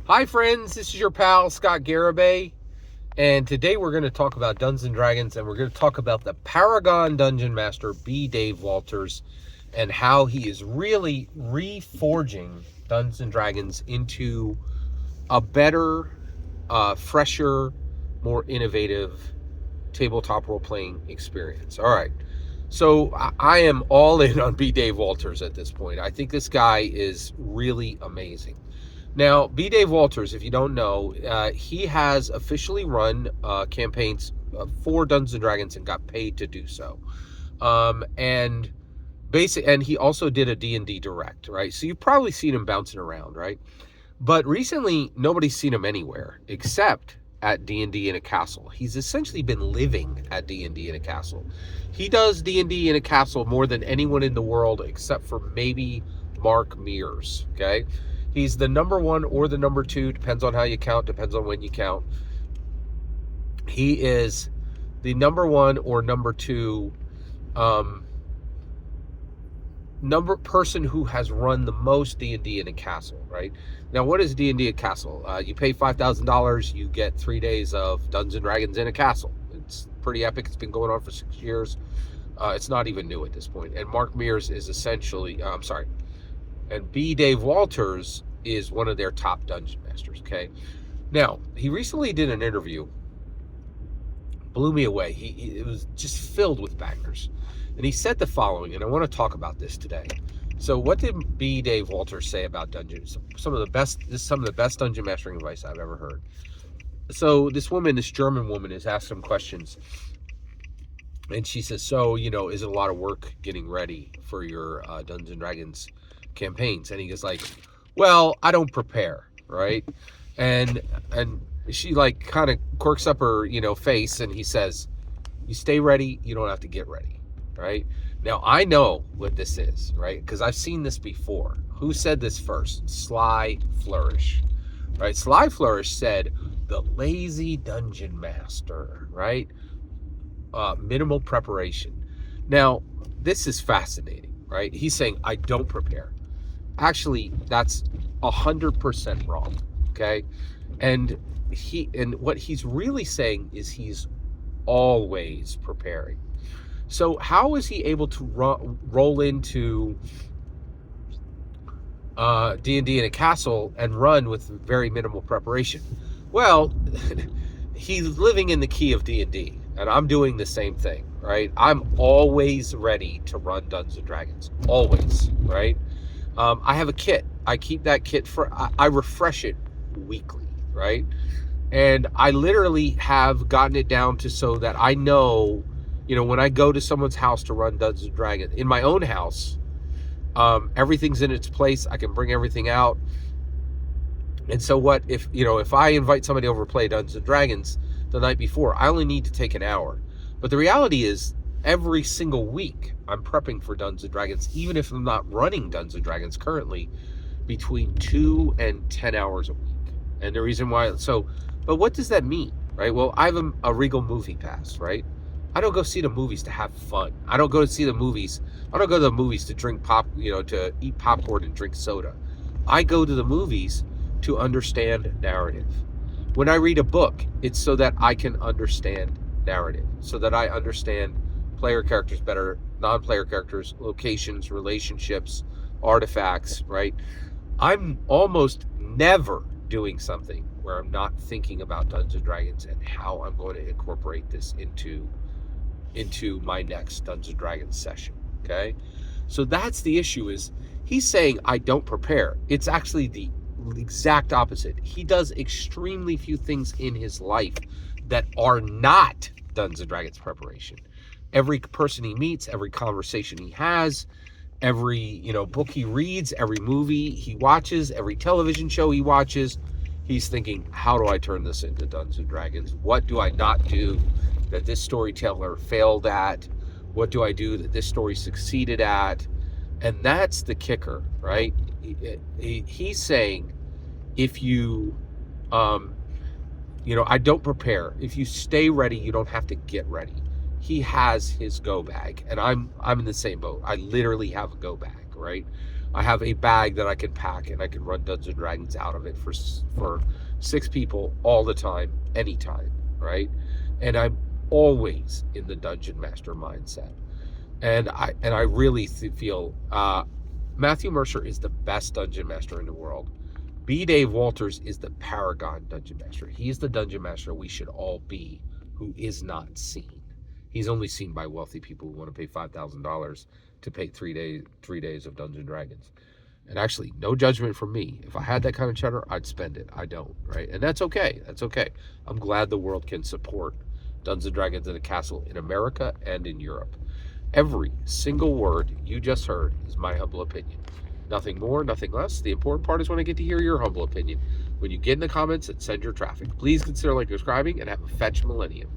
Hi friends, this is your pal Scott Garibay, and today we're going to talk about Dungeons and Dragons, and we're going to talk about the Paragon Dungeon Master B. Dave Walters, and how he is really reforging Dungeons and Dragons into a better, fresher, more innovative tabletop role-playing experience. All right, so I am all in on B. Dave Walters at this point. I think this guy is really amazing. Now, B. Dave Walters, if you don't know, he has officially run campaigns for Dungeons and Dragons and got paid to do so. And he also did a D&D Direct, right? So you've probably seen him bouncing around, right? But recently, nobody's seen him anywhere except at D&D in a castle. He's essentially been living at D&D in a castle. He does D&D in a castle more than anyone in the world except for maybe Mark Mears, okay? He's the number one or the number two, depends on how you count, depends on when you count. He is the number one or number two person who has run the most D&D in a castle, right? Now, what is D&D a castle? You pay $5,000, you get 3 days of Dungeons and Dragons in a castle. It's pretty epic. It's been going on for 6 years. It's not even new at this point. And Mark Mears is essentially, and B. Dave Walters is one of their top dungeon masters, okay? Now, he recently did an interview, blew me away. It was just filled with bangers. And he said the following, and I want to talk about this today. So what did B. Dave Walters say about dungeons? Some of the best dungeon mastering advice I've ever heard. So this German woman, is asked some questions. And she says, so, is it a lot of work getting ready for your Dungeons and Dragons campaigns? And he goes like, well, I don't prepare, right? And she like kind of quirks up her, face, and he says, you stay ready, you don't have to get ready, right? Now, I know what this is, right? Because I've seen this before. Who said this first? Sly Flourish, right? Sly Flourish said, the lazy dungeon master, right? Minimal preparation. Now, this is fascinating, right? He's saying, I don't prepare. Actually, that's 100% wrong, okay? And what he's really saying is he's always preparing. So how is he able to roll into D&D in a castle and run with very minimal preparation? Well, he's living in the key of D&D, and I'm doing the same thing, right? I'm always ready to run Dungeons and Dragons, always, right? I have a kit. I keep that kit I refresh it weekly, right? And I literally have gotten it down to so that I know, when I go to someone's house to run Dungeons and Dragons, in my own house, everything's in its place. I can bring everything out. And so what if I invite somebody over to play Dungeons and Dragons the night before, I only need to take an hour. But the reality is, every single week I'm prepping for Dungeons and Dragons, even if I'm not running Dungeons and Dragons currently, between 2 and 10 hours a week. And the reason why, but what does that mean, right? Well, I have a Regal movie pass, right? I don't go see the movies to have fun. I don't go to the movies to drink to eat popcorn and drink soda. I go to the movies to understand narrative. When I read a book, it's so that I can understand narrative, so that I understand player characters better, non-player characters, locations, relationships, artifacts, right? I'm almost never doing something where I'm not thinking about Dungeons and Dragons and how I'm going to incorporate this into my next Dungeons and Dragons session, okay? So that's the issue, is he's saying I don't prepare. It's actually the exact opposite. He does extremely few things in his life that are not Dungeons and Dragons preparation. Every person he meets, every conversation he has, every book he reads, every movie he watches, every television show he watches, he's thinking, how do I turn this into Dungeons and Dragons? What do I not do that this storyteller failed at? What do I do that this story succeeded at? And that's the kicker, right? He's saying, if you I don't prepare. If you stay ready, you don't have to get ready. He has his go bag, and I'm in the same boat. I literally have a go bag, right? I have a bag that I can pack, and I can run Dungeons and Dragons out of it for 6 people all the time, anytime, right? And I'm always in the dungeon master mindset, and I really feel Matthew Mercer is the best dungeon master in the world. B. Dave Walters is the Paragon dungeon master. He's the dungeon master we should all be, who is not seen. He's only seen by wealthy people who want to pay $5,000 to pay 3 days of Dungeons and Dragons. And actually, no judgment from me. If I had that kind of cheddar, I'd spend it. I don't, right? And that's okay. That's okay. I'm glad the world can support Dungeons and Dragons in a Castle in America and in Europe. Every single word you just heard is my humble opinion. Nothing more, nothing less. The important part is when I get to hear your humble opinion. When you get in the comments and send your traffic, please consider like subscribing and have a fetch millennium.